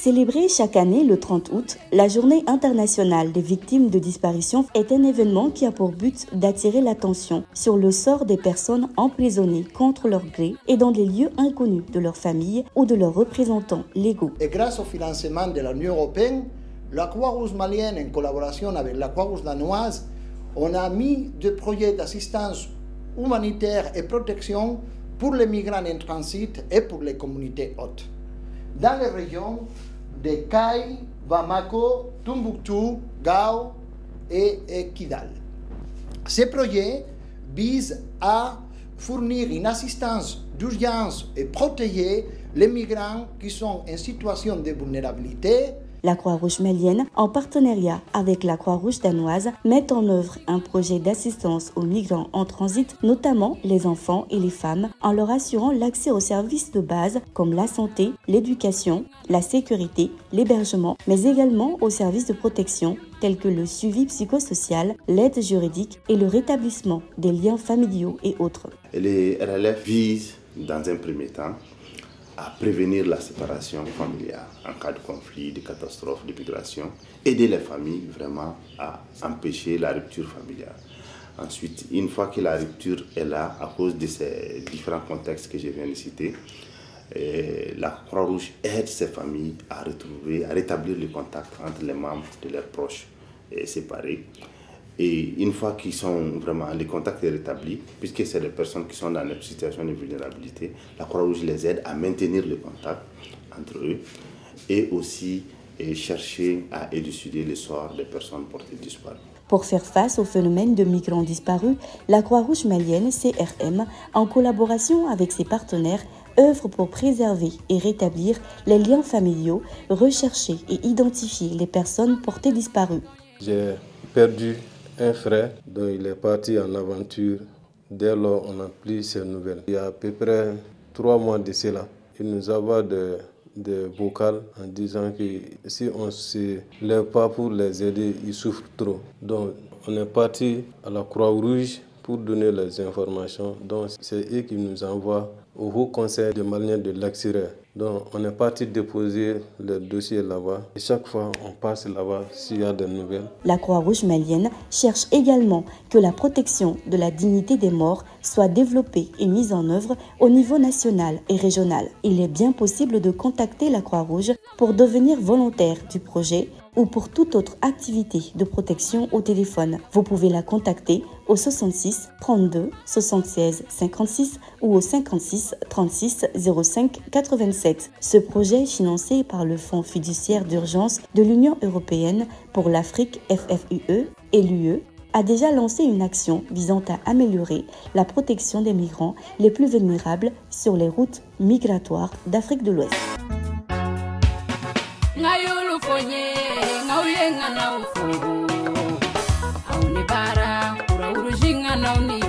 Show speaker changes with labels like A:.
A: Célébrée chaque année le 30 août, la Journée internationale des victimes de disparition est un événement qui a pour but d'attirer l'attention sur le sort des personnes emprisonnées contre leur gré et dans des lieux inconnus de leur famille ou de leurs représentants légaux.
B: Et grâce au financement de l'Union européenne, la Croix-Rouge malienne, en collaboration avec la Croix-Rouge danoise, on a mis des projets d'assistance humanitaire et protection pour les migrants en transit et pour les communautés hôtes. Dans les régions de Kay, Bamako, Tombouctou, Gao et Kidal. Ces projets visent à fournir une assistance d'urgence et protéger les migrants qui sont en situation de vulnérabilité.
A: La Croix-Rouge malienne, en partenariat avec la Croix-Rouge danoise, met en œuvre un projet d'assistance aux migrants en transit, notamment les enfants et les femmes, en leur assurant l'accès aux services de base comme la santé, l'éducation, la sécurité, l'hébergement, mais également aux services de protection tels que le suivi psychosocial, l'aide juridique et le rétablissement des liens familiaux et autres.
C: Les RLF visent, dans un premier temps, à prévenir la séparation familiale en cas de conflit, de catastrophe, de migration, aider les familles vraiment à empêcher la rupture familiale. Ensuite, une fois que la rupture est là, à cause de ces différents contextes que je viens de citer, la Croix-Rouge aide ces familles à rétablir le contact entre les membres de leurs proches séparés. Et une fois qu'ils sont vraiment, le contact est rétabli, puisque c'est des personnes qui sont dans une situation de vulnérabilité, la Croix-Rouge les aide à maintenir le contact entre eux et aussi chercher à élucider le sort des personnes portées disparues.
A: Pour faire face au phénomène de migrants disparus, la Croix-Rouge malienne, CRM, en collaboration avec ses partenaires, œuvre pour préserver et rétablir les liens familiaux, rechercher et identifier les personnes portées disparues.
D: J'ai perdu un frère dont il est parti en aventure. Dès lors, on n'a plus ses nouvelles. Il y a à peu près 3 mois de cela, il nous envoie des vocales en disant que si on ne se lève pas pour les aider, ils souffrent trop. Donc, on est parti à la Croix-Rouge pour donner les informations. Donc, c'est eux qui nous envoient au Haut Conseil des Maliens de l'Extérieur. Donc, on est parti déposer le dossier là-bas. Et chaque fois, on passe là-bas s'il y a des nouvelles.
A: La Croix-Rouge malienne cherche également que la protection de la dignité des morts soit développée et mise en œuvre au niveau national et régional. Il est bien possible de contacter la Croix-Rouge pour devenir volontaire du projet ou pour toute autre activité de protection au téléphone. Vous pouvez la contacter au 66 32 76 56 ou au 56 36 05 87. Ce projet est financé par le Fonds fiduciaire d'urgence de l'Union européenne pour l'Afrique FFUE et l'UE a déjà lancé une action visant à améliorer la protection des migrants les plus vulnérables sur les routes migratoires d'Afrique de l'Ouest.
E: Nauni